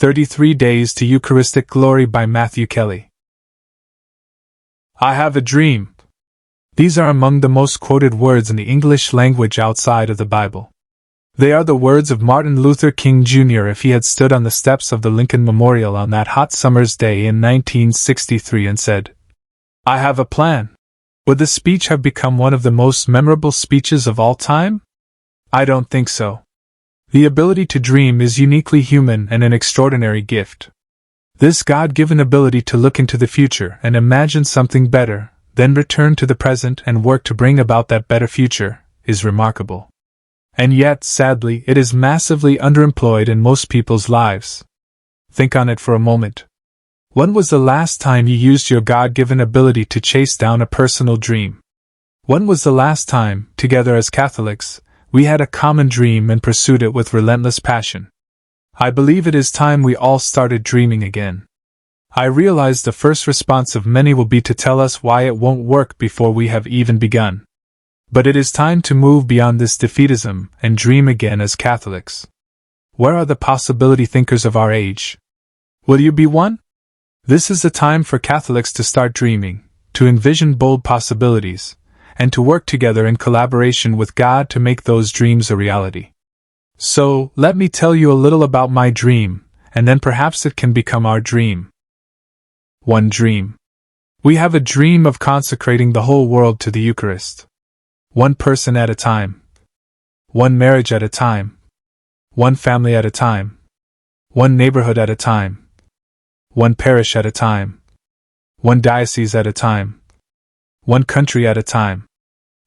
33 Days to Eucharistic Glory by Matthew Kelly. I have a dream. These are among the most quoted words in the English language outside of the Bible. They are the words of Martin Luther King Jr. if he had stood on the steps of the Lincoln Memorial on that hot summer's day in 1963 and said, "I have a plan." Would the speech have become one of the most memorable speeches of all time? I don't think so. The ability to dream is uniquely human and an extraordinary gift. This God-given ability to look into the future and imagine something better, then return to the present and work to bring about that better future, is remarkable. And yet, sadly, it is massively underemployed in most people's lives. Think on it for a moment. When was the last time you used your God-given ability to chase down a personal dream? When was the last time, together as Catholics, we had a common dream and pursued it with relentless passion? I believe it is time we all started dreaming again. I realize the first response of many will be to tell us why it won't work before we have even begun. But it is time to move beyond this defeatism and dream again as Catholics. Where are the possibility thinkers of our age? Will you be one? This is the time for Catholics to start dreaming, to envision bold possibilities, and to work together in collaboration with God to make those dreams a reality. So, let me tell you a little about my dream, and then perhaps it can become our dream. One dream. We have a dream of consecrating the whole world to the Eucharist. One person at a time. One marriage at a time. One family at a time. One neighborhood at a time. One parish at a time. One diocese at a time. One country at a time.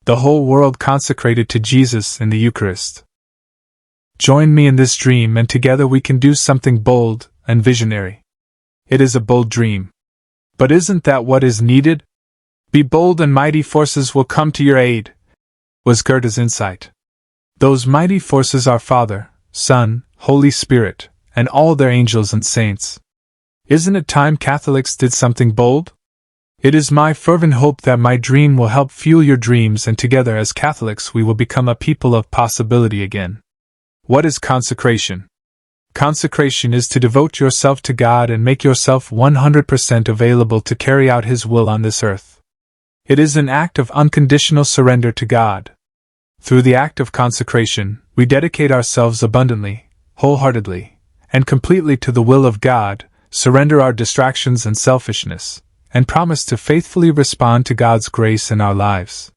The whole world consecrated to Jesus in the Eucharist. Join me in this dream and together we can do something bold and visionary. It is a bold dream. But isn't that what is needed? Be bold and mighty forces will come to your aid, was Goethe's insight. Those mighty forces are Father, Son, Holy Spirit, and all their angels and saints. Isn't it time Catholics did something bold? It is my fervent hope that my dream will help fuel your dreams and together as Catholics we will become a people of possibility again. What is consecration? Consecration is to devote yourself to God and make yourself 100% available to carry out His will on this earth. It is an act of unconditional surrender to God. Through the act of consecration, we dedicate ourselves abundantly, wholeheartedly, and completely to the will of God, surrender our distractions and selfishness, and promise to faithfully respond to God's grace in our lives.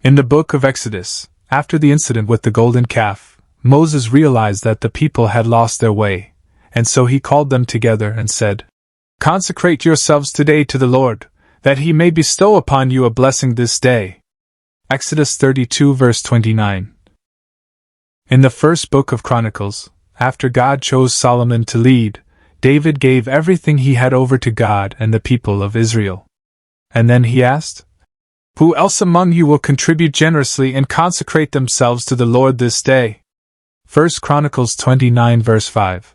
In the book of Exodus, after the incident with the golden calf, Moses realized that the people had lost their way, and so he called them together and said, "Consecrate yourselves today to the Lord, that He may bestow upon you a blessing this day." Exodus 32 verse 29. In the first book of Chronicles, after God chose Solomon to lead, David gave everything he had over to God and the people of Israel. And then he asked, "Who else among you will contribute generously and consecrate themselves to the Lord this day?" 1 Chronicles 29 verse 5.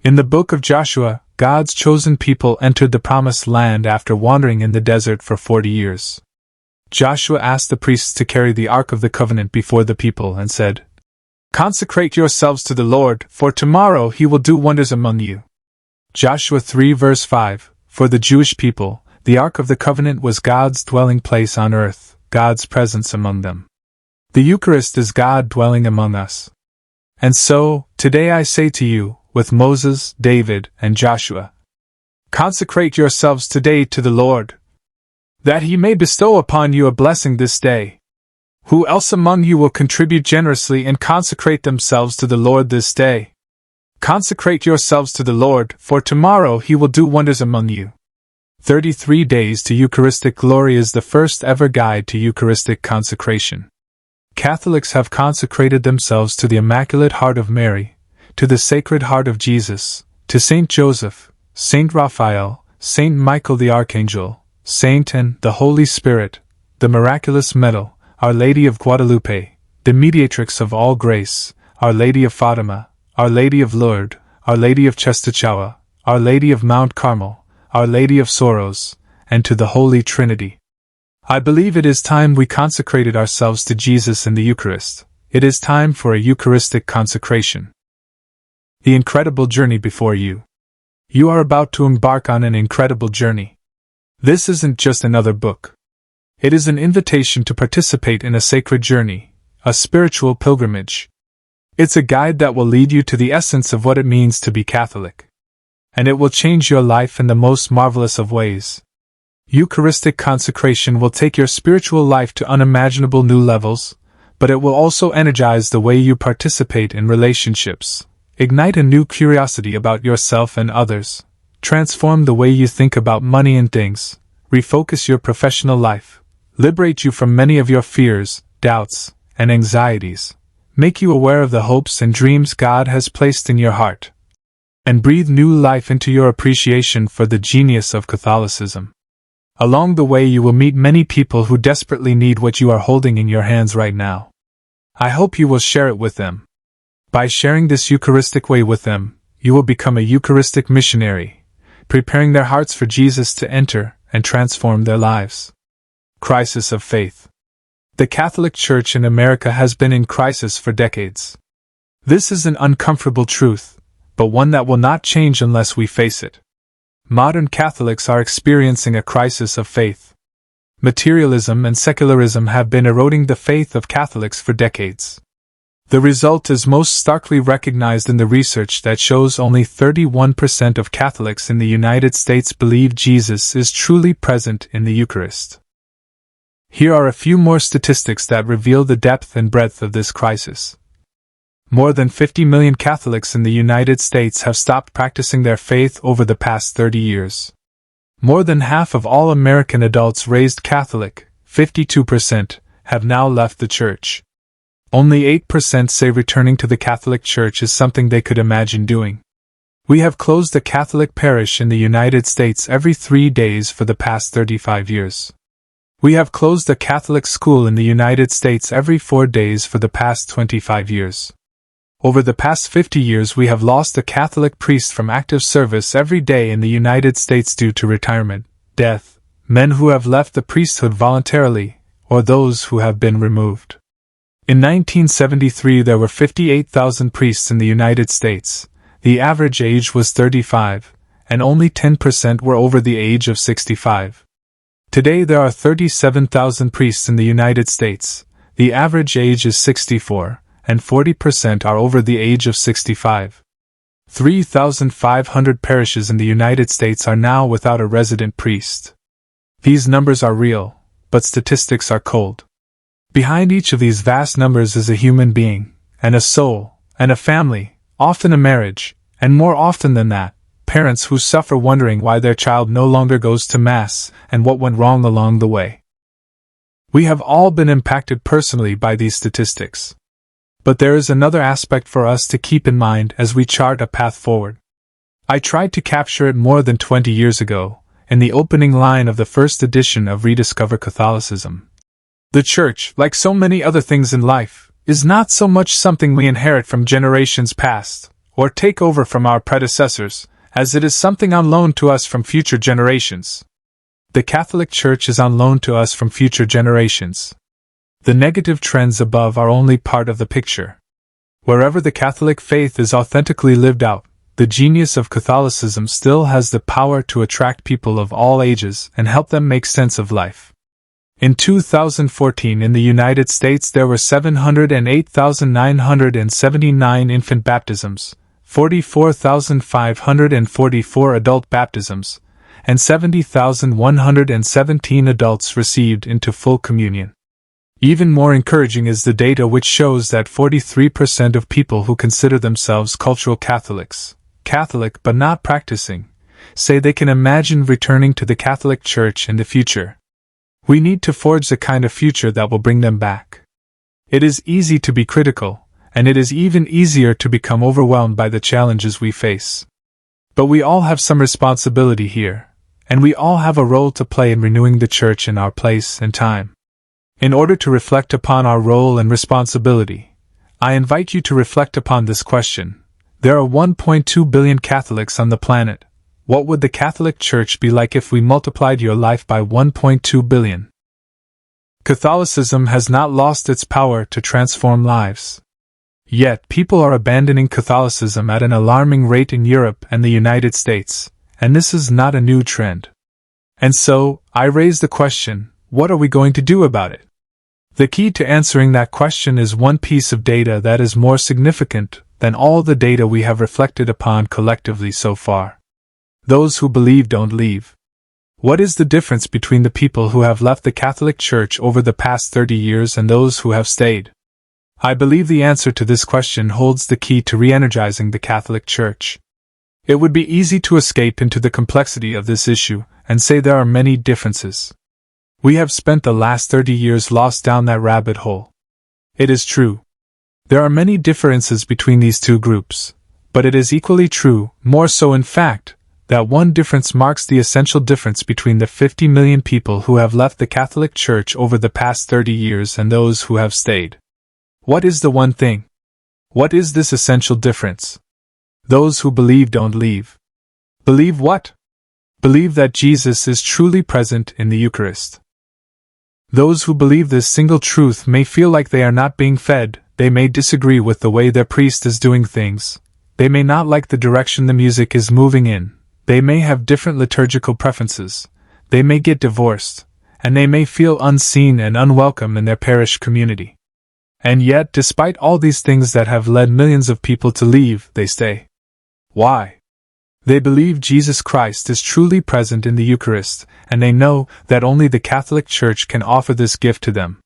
In the book of Joshua, God's chosen people entered the promised land after wandering in the desert for 40 years. Joshua asked the priests to carry the Ark of the Covenant before the people and said, "Consecrate yourselves to the Lord, for tomorrow He will do wonders among you." Joshua 3 verse 5. For the Jewish people, the Ark of the Covenant was God's dwelling place on earth, God's presence among them. The Eucharist is God dwelling among us. And so, today I say to you, with Moses, David, and Joshua, consecrate yourselves today to the Lord, that He may bestow upon you a blessing this day. Who else among you will contribute generously and consecrate themselves to the Lord this day? Consecrate yourselves to the Lord, for tomorrow He will do wonders among you. 33 Days to Eucharistic Glory is the first ever guide to Eucharistic consecration. Catholics have consecrated themselves to the Immaculate Heart of Mary, to the Sacred Heart of Jesus, to Saint Joseph, Saint Raphael, Saint Michael the Archangel, Saint Anne, the Holy Spirit, the Miraculous Medal, Our Lady of Guadalupe, the Mediatrix of all grace, Our Lady of Fatima, Our Lady of Lourdes, Our Lady of Czestochowa, Our Lady of Mount Carmel, Our Lady of Sorrows, and to the Holy Trinity. I believe it is time we consecrated ourselves to Jesus in the Eucharist. It is time for a Eucharistic consecration. The incredible journey before you. You are about to embark on an incredible journey. This isn't just another book. It is an invitation to participate in a sacred journey, a spiritual pilgrimage. It's a guide that will lead you to the essence of what it means to be Catholic. And it will change your life in the most marvelous of ways. Eucharistic consecration will take your spiritual life to unimaginable new levels, but it will also energize the way you participate in relationships, ignite a new curiosity about yourself and others, transform the way you think about money and things, refocus your professional life, liberate you from many of your fears, doubts, and anxieties, make you aware of the hopes and dreams God has placed in your heart, and breathe new life into your appreciation for the genius of Catholicism. Along the way you will meet many people who desperately need what you are holding in your hands right now. I hope you will share it with them. By sharing this Eucharistic way with them, you will become a Eucharistic missionary, preparing their hearts for Jesus to enter and transform their lives. Crisis of faith. The Catholic Church in America has been in crisis for decades. This is an uncomfortable truth, but one that will not change unless we face it. Modern Catholics are experiencing a crisis of faith. Materialism and secularism have been eroding the faith of Catholics for decades. The result is most starkly recognized in the research that shows only 31% of Catholics in the United States believe Jesus is truly present in the Eucharist. Here are a few more statistics that reveal the depth and breadth of this crisis. More than 50 million Catholics in the United States have stopped practicing their faith over the past 30 years. More than half of all American adults raised Catholic, 52%, have now left the Church. Only 8% say returning to the Catholic Church is something they could imagine doing. We have closed a Catholic parish in the United States every 3 days for the past 35 years. We have closed a Catholic school in the United States every 4 days for the past 25 years. Over the past 50 years we have lost a Catholic priest from active service every day in the United States due to retirement, death, men who have left the priesthood voluntarily, or those who have been removed. In 1973 there were 58,000 priests in the United States. The average age was 35, and only 10% were over the age of 65. Today there are 37,000 priests in the United States. The average age is 64. And 40% are over the age of 65. 3,500 parishes in the United States are now without a resident priest. These numbers are real, but statistics are cold. Behind each of these vast numbers is a human being, and a soul, and a family, often a marriage, and more often than that, parents who suffer wondering why their child no longer goes to Mass and what went wrong along the way. We have all been impacted personally by these statistics. But there is another aspect for us to keep in mind as we chart a path forward. I tried to capture it more than 20 years ago, in the opening line of the first edition of Rediscover Catholicism. The Church, like so many other things in life, is not so much something we inherit from generations past, or take over from our predecessors, as it is something on loan to us from future generations. The Catholic Church is on loan to us from future generations. The negative trends above are only part of the picture. Wherever the Catholic faith is authentically lived out, the genius of Catholicism still has the power to attract people of all ages and help them make sense of life. In 2014 in the United States there were 708,979 infant baptisms, 44,544 adult baptisms, and 70,117 adults received into full communion. Even more encouraging is the data which shows that 43% of people who consider themselves cultural Catholics, Catholic but not practicing, say they can imagine returning to the Catholic Church in the future. We need to forge the kind of future that will bring them back. It is easy to be critical, and it is even easier to become overwhelmed by the challenges we face. But we all have some responsibility here, and we all have a role to play in renewing the Church in our place and time. In order to reflect upon our role and responsibility, I invite you to reflect upon this question. There are 1.2 billion Catholics on the planet. What would the Catholic Church be like if we multiplied your life by 1.2 billion? Catholicism has not lost its power to transform lives. Yet people are abandoning Catholicism at an alarming rate in Europe and the United States, and this is not a new trend. And so, I raise the question, what are we going to do about it? The key to answering that question is one piece of data that is more significant than all the data we have reflected upon collectively so far. Those who believe don't leave. What is the difference between the people who have left the Catholic Church over the past 30 years and those who have stayed? I believe the answer to this question holds the key to re-energizing the Catholic Church. It would be easy to escape into the complexity of this issue and say there are many differences. We have spent the last 30 years lost down that rabbit hole. It is true. There are many differences between these two groups, but it is equally true, more so in fact, that one difference marks the essential difference between the 50 million people who have left the Catholic Church over the past 30 years and those who have stayed. What is the one thing? What is this essential difference? Those who believe don't leave. Believe what? Believe that Jesus is truly present in the Eucharist. Those who believe this single truth may feel like they are not being fed, they may disagree with the way their priest is doing things, they may not like the direction the music is moving in, they may have different liturgical preferences, they may get divorced, and they may feel unseen and unwelcome in their parish community. And yet, despite all these things that have led millions of people to leave, they stay. Why? They believe Jesus Christ is truly present in the Eucharist, and they know that only the Catholic Church can offer this gift to them.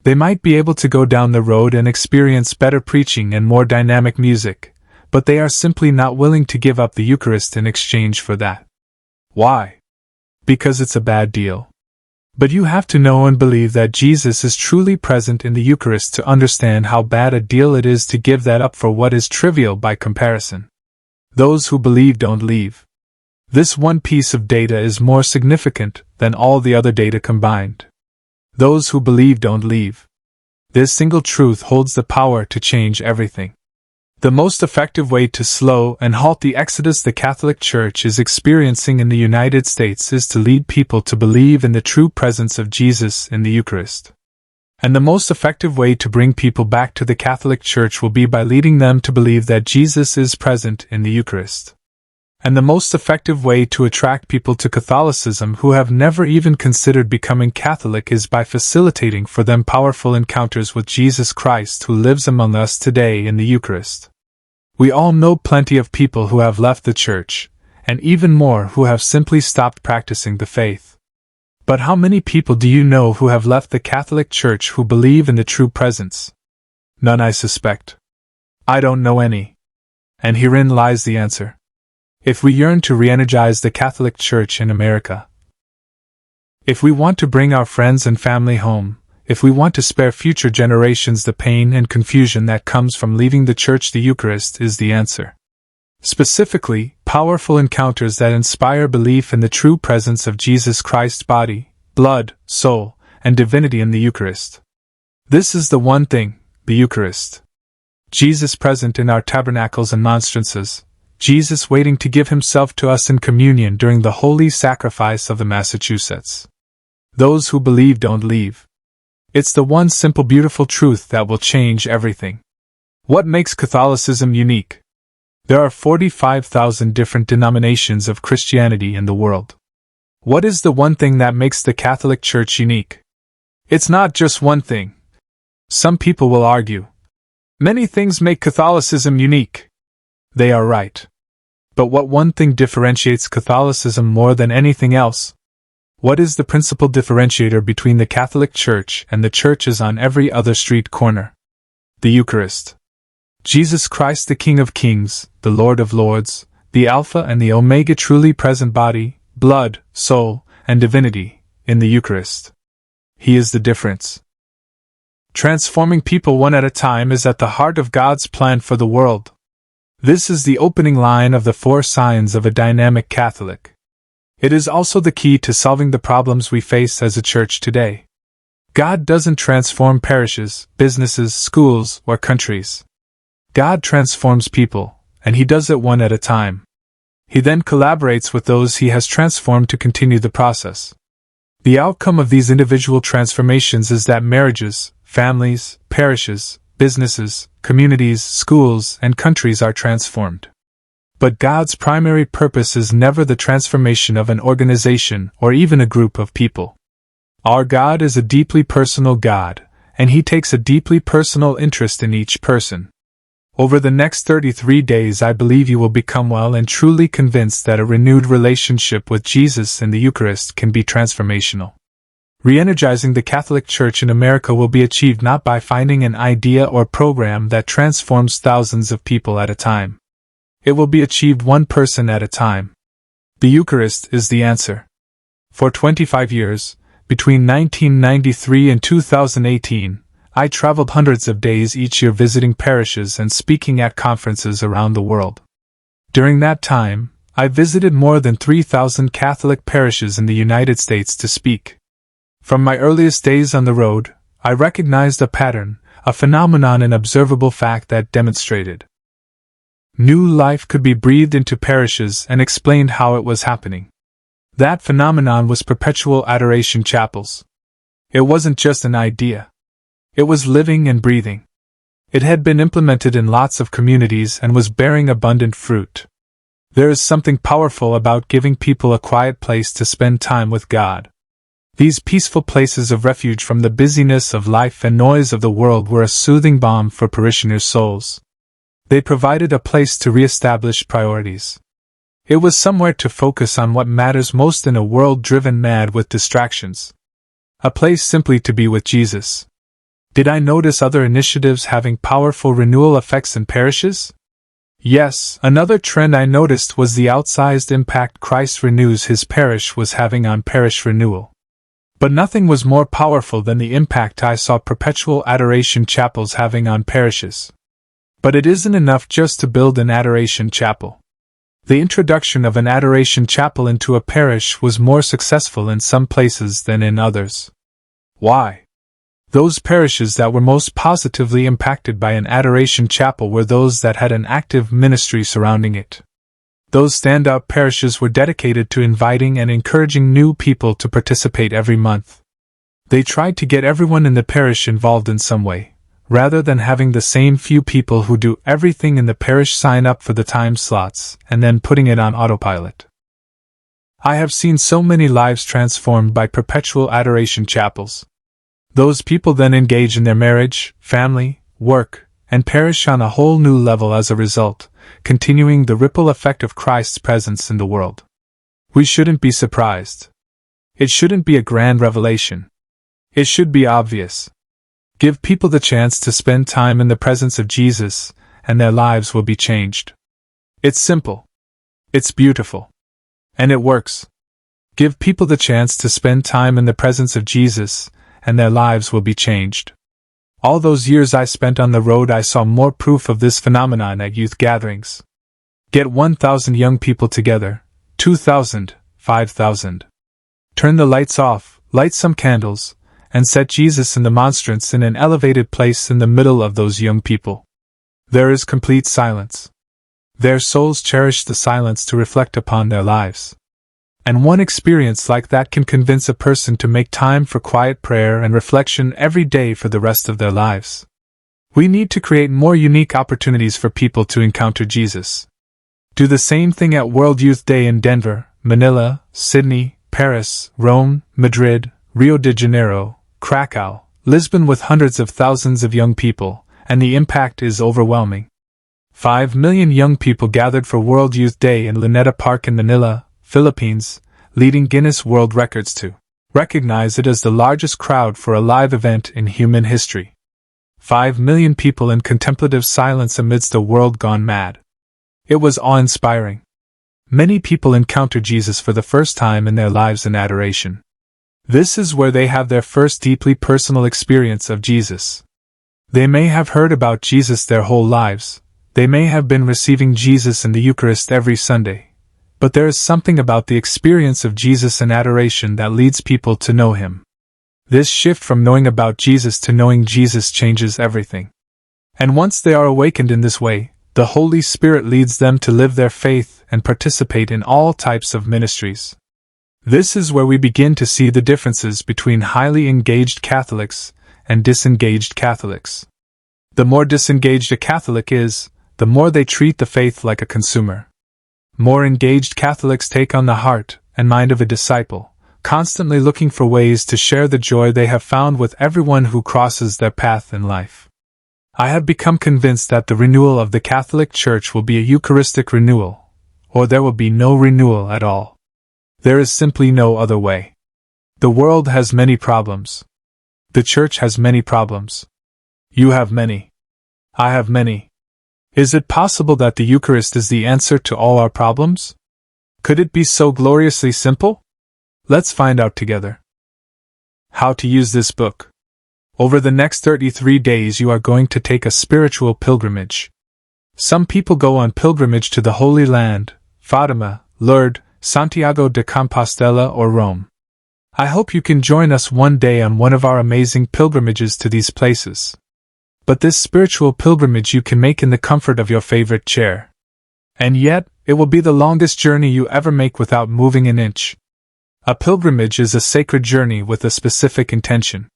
They might be able to go down the road and experience better preaching and more dynamic music, but they are simply not willing to give up the Eucharist in exchange for that. Why? Because it's a bad deal. But you have to know and believe that Jesus is truly present in the Eucharist to understand how bad a deal it is to give that up for what is trivial by comparison. Those who believe don't leave. This one piece of data is more significant than all the other data combined. Those who believe don't leave. This single truth holds the power to change everything. The most effective way to slow and halt the exodus the Catholic Church is experiencing in the United States is to lead people to believe in the true presence of Jesus in the Eucharist. And the most effective way to bring people back to the Catholic Church will be by leading them to believe that Jesus is present in the Eucharist. And the most effective way to attract people to Catholicism who have never even considered becoming Catholic is by facilitating for them powerful encounters with Jesus Christ who lives among us today in the Eucharist. We all know plenty of people who have left the Church, and even more who have simply stopped practicing the faith. But how many people do you know who have left the Catholic Church who believe in the true presence? None, I suspect. I don't know any. And herein lies the answer. If we yearn to re-energize the Catholic Church in America, if we want to bring our friends and family home, if we want to spare future generations the pain and confusion that comes from leaving the Church, the Eucharist is the answer. Specifically, powerful encounters that inspire belief in the true presence of Jesus Christ's body, blood, soul, and divinity in the Eucharist. This is the one thing, the Eucharist. Jesus present in our tabernacles and monstrances, Jesus waiting to give himself to us in communion during the holy sacrifice of the Massachusetts. Those who believe don't leave. It's the one simple beautiful truth that will change everything. What makes Catholicism unique? There are 45,000 different denominations of Christianity in the world. What is the one thing that makes the Catholic Church unique? It's not just one thing. Some people will argue. Many things make Catholicism unique. They are right. But what one thing differentiates Catholicism more than anything else? What is the principal differentiator between the Catholic Church and the churches on every other street corner? The Eucharist. Jesus Christ, the King of Kings, the Lord of Lords, the Alpha and the Omega, truly present body, blood, soul, and divinity, in the Eucharist. He is the difference. Transforming people one at a time is at the heart of God's plan for the world. This is the opening line of the 4 signs of a dynamic Catholic. It is also the key to solving the problems we face as a church today. God doesn't transform parishes, businesses, schools, or countries. God transforms people, and He does it one at a time. He then collaborates with those He has transformed to continue the process. The outcome of these individual transformations is that marriages, families, parishes, businesses, communities, schools, and countries are transformed. But God's primary purpose is never the transformation of an organization or even a group of people. Our God is a deeply personal God, and He takes a deeply personal interest in each person. Over the next 33 days, I believe you will become well and truly convinced that a renewed relationship with Jesus and the Eucharist can be transformational. Re-energizing the Catholic Church in America will be achieved not by finding an idea or program that transforms thousands of people at a time. It will be achieved one person at a time. The Eucharist is the answer. For 25 years, between 1993 and 2018, I traveled hundreds of days each year visiting parishes and speaking at conferences around the world. During that time, I visited more than 3,000 Catholic parishes in the United States to speak. From my earliest days on the road, I recognized a pattern, a phenomenon, an observable fact that demonstrated new life could be breathed into parishes and explained how it was happening. That phenomenon was perpetual adoration chapels. It wasn't just an idea. It was living and breathing. It had been implemented in lots of communities and was bearing abundant fruit. There is something powerful about giving people a quiet place to spend time with God. These peaceful places of refuge from the busyness of life and noise of the world were a soothing balm for parishioners' souls. They provided a place to re-establish priorities. It was somewhere to focus on what matters most in a world driven mad with distractions. A place simply to be with Jesus. Did I notice other initiatives having powerful renewal effects in parishes? Yes, another trend I noticed was the outsized impact Christ Renews His Parish was having on parish renewal. But nothing was more powerful than the impact I saw perpetual adoration chapels having on parishes. But it isn't enough just to build an adoration chapel. The introduction of an adoration chapel into a parish was more successful in some places than in others. Why? Those parishes that were most positively impacted by an adoration chapel were those that had an active ministry surrounding it. Those standout parishes were dedicated to inviting and encouraging new people to participate every month. They tried to get everyone in the parish involved in some way, rather than having the same few people who do everything in the parish sign up for the time slots and then putting it on autopilot. I have seen so many lives transformed by perpetual adoration chapels. Those people then engage in their marriage, family, work, and parish on a whole new level as a result, continuing the ripple effect of Christ's presence in the world. We shouldn't be surprised. It shouldn't be a grand revelation. It should be obvious. Give people the chance to spend time in the presence of Jesus, and their lives will be changed. It's simple. It's beautiful. And it works. Give people the chance to spend time in the presence of Jesus, and their lives will be changed. All those years I spent on the road, I saw more proof of this phenomenon at youth gatherings. Get 1,000 young people together, 2,000, 5,000. Turn the lights off, light some candles, and set Jesus and the monstrance in an elevated place in the middle of those young people. There is complete silence. Their souls cherish the silence to reflect upon their lives. And one experience like that can convince a person to make time for quiet prayer and reflection every day for the rest of their lives. We need to create more unique opportunities for people to encounter Jesus. Do the same thing at World Youth Day in Denver, Manila, Sydney, Paris, Rome, Madrid, Rio de Janeiro, Krakow, Lisbon, with hundreds of thousands of young people, and the impact is overwhelming. 5 million young people gathered for World Youth Day in Luneta Park in Manila, Philippines, leading Guinness World Records to recognize it as the largest crowd for a live event in human history. 5 million people in contemplative silence amidst a world gone mad. It was awe-inspiring. Many people encounter Jesus for the first time in their lives in adoration. This is where they have their first deeply personal experience of Jesus. They may have heard about Jesus their whole lives, they may have been receiving Jesus in the Eucharist every Sunday, but there is something about the experience of Jesus in adoration that leads people to know Him. This shift from knowing about Jesus to knowing Jesus changes everything. And once they are awakened in this way, the Holy Spirit leads them to live their faith and participate in all types of ministries. This is where we begin to see the differences between highly engaged Catholics and disengaged Catholics. The more disengaged a Catholic is, the more they treat the faith like a consumer. More engaged Catholics take on the heart and mind of a disciple, constantly looking for ways to share the joy they have found with everyone who crosses their path in life. I have become convinced that the renewal of the Catholic Church will be a Eucharistic renewal, or there will be no renewal at all. There is simply no other way. The world has many problems. The Church has many problems. You have many. I have many. Is it possible that the Eucharist is the answer to all our problems? Could it be so gloriously simple? Let's find out together. How to use this book. Over the next 33 days you are going to take a spiritual pilgrimage. Some people go on pilgrimage to the Holy Land, Fatima, Lourdes, Santiago de Compostela or Rome. I hope you can join us one day on one of our amazing pilgrimages to these places. But this spiritual pilgrimage you can make in the comfort of your favorite chair. And yet, it will be the longest journey you ever make without moving an inch. A pilgrimage is a sacred journey with a specific intention.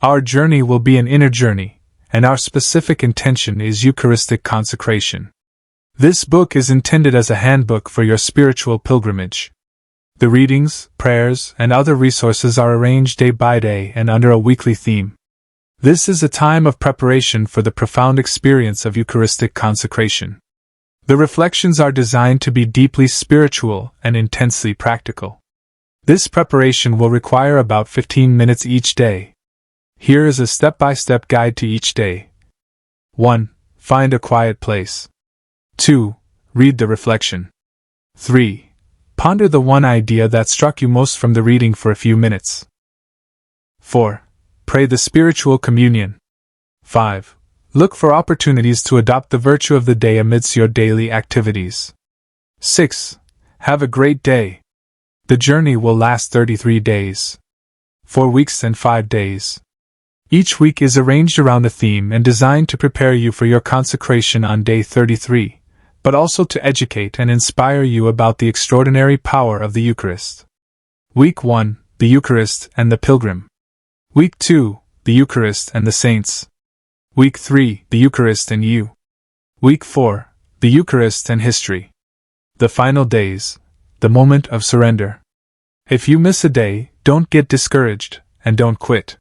Our journey will be an inner journey, and our specific intention is Eucharistic consecration. This book is intended as a handbook for your spiritual pilgrimage. The readings, prayers, and other resources are arranged day by day and under a weekly theme. This is a time of preparation for the profound experience of Eucharistic consecration. The reflections are designed to be deeply spiritual and intensely practical. This preparation will require about 15 minutes each day. Here is a step-by-step guide to each day. 1. Find a quiet place. 2. Read the reflection. 3. Ponder the one idea that struck you most from the reading for a few minutes. 4. Pray the spiritual communion. 5. Look for opportunities to adopt the virtue of the day amidst your daily activities. 6. Have a great day. The journey will last 33 days. 4 weeks and 5 days. Each week is arranged around a theme and designed to prepare you for your consecration on day 33, but also to educate and inspire you about the extraordinary power of the Eucharist. Week 1, the Eucharist and the Pilgrim. Week 2, the Eucharist and the Saints. Week 3, the Eucharist and you. Week 4, the Eucharist and history. The final days, the moment of surrender. If you miss a day, don't get discouraged, and don't quit.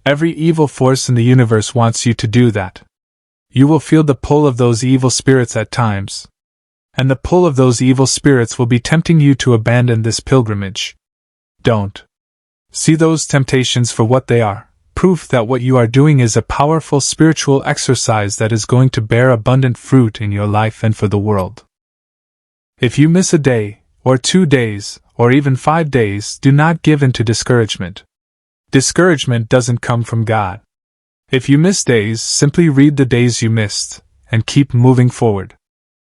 Every evil force in the universe wants you to do that. You will feel the pull of those evil spirits at times. And the pull of those evil spirits will be tempting you to abandon this pilgrimage. Don't. See those temptations for what they are, proof that what you are doing is a powerful spiritual exercise that is going to bear abundant fruit in your life and for the world. If you miss a day, or 2 days, or even 5 days, do not give in to discouragement. Discouragement doesn't come from God. If you miss days, simply read the days you missed, and keep moving forward.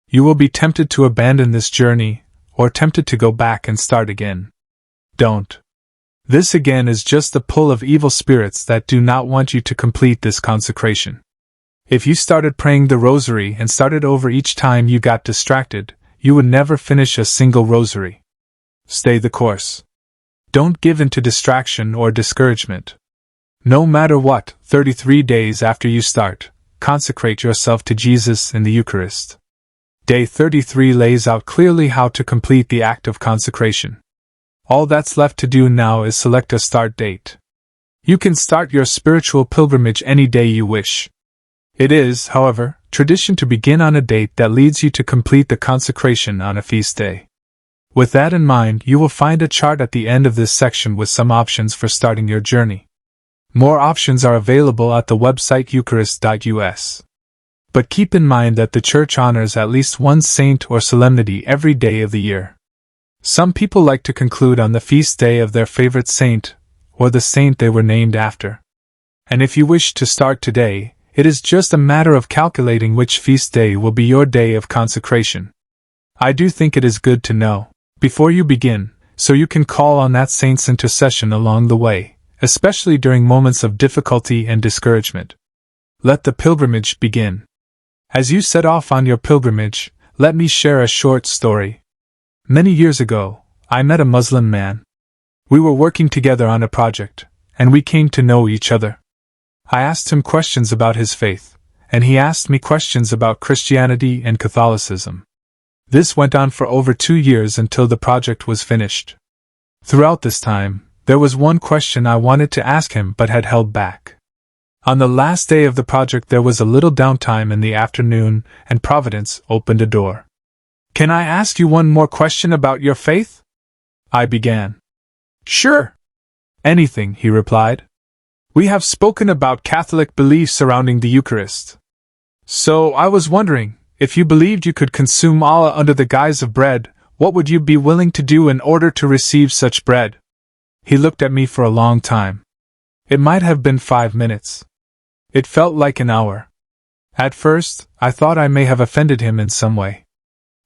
You will be tempted to abandon this journey, or tempted to go back and start again. Don't. This again is just the pull of evil spirits that do not want you to complete this consecration. If you started praying the rosary and started over each time you got distracted, you would never finish a single rosary. Stay the course. Don't give in to distraction or discouragement. No matter what, 33 days after you start, consecrate yourself to Jesus in the Eucharist. Day 33 lays out clearly how to complete the act of consecration. All that's left to do now is select a start date. You can start your spiritual pilgrimage any day you wish. It is, however, tradition to begin on a date that leads you to complete the consecration on a feast day. With that in mind, you will find a chart at the end of this section with some options for starting your journey. More options are available at the website eucharist.us. But keep in mind that the Church honors at least one saint or solemnity every day of the year. Some people like to conclude on the feast day of their favorite saint, or the saint they were named after. And if you wish to start today, it is just a matter of calculating which feast day will be your day of consecration. I do think it is good to know, before you begin, so you can call on that saint's intercession along the way, especially during moments of difficulty and discouragement. Let the pilgrimage begin. As you set off on your pilgrimage, let me share a short story. Many years ago, I met a Muslim man. We were working together on a project, and we came to know each other. I asked him questions about his faith, and he asked me questions about Christianity and Catholicism. This went on for over 2 years until the project was finished. Throughout this time, there was one question I wanted to ask him but had held back. On the last day of the project there was a little downtime in the afternoon, and Providence opened a door. "Can I ask you one more question about your faith?" I began. "Sure. Anything," he replied. "We have spoken about Catholic beliefs surrounding the Eucharist. So I was wondering, if you believed you could consume Allah under the guise of bread, what would you be willing to do in order to receive such bread?" He looked at me for a long time. It might have been 5 minutes. It felt like an hour. At first, I thought I may have offended him in some way.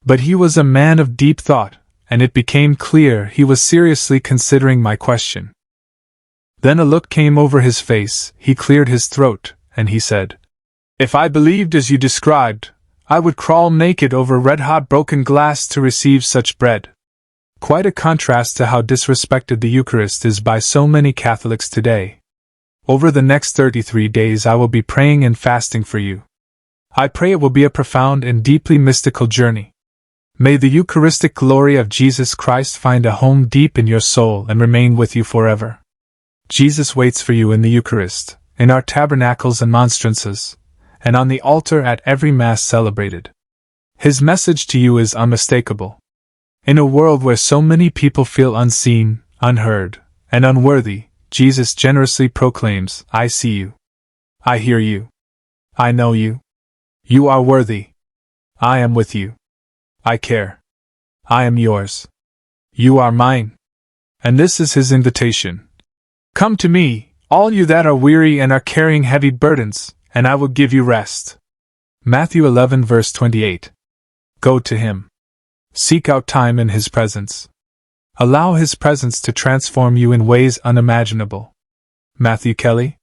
But he was a man of deep thought, and it became clear he was seriously considering my question. Then a look came over his face, he cleared his throat, and he said, "If I believed as you described, I would crawl naked over red-hot broken glass to receive such bread." Quite a contrast to how disrespected the Eucharist is by so many Catholics today. Over the next 33 days I will be praying and fasting for you. I pray it will be a profound and deeply mystical journey. May the Eucharistic glory of Jesus Christ find a home deep in your soul and remain with you forever. Jesus waits for you in the Eucharist, in our tabernacles and monstrances, and on the altar at every Mass celebrated. His message to you is unmistakable. In a world where so many people feel unseen, unheard, and unworthy, Jesus generously proclaims, "I see you. I hear you. I know you. You are worthy. I am with you. I care. I am yours. You are mine." And this is his invitation. "Come to me, all you that are weary and are carrying heavy burdens, and I will give you rest." Matthew 11 verse 28. Go to him. Seek out time in his presence. Allow his presence to transform you in ways unimaginable. Matthew Kelly.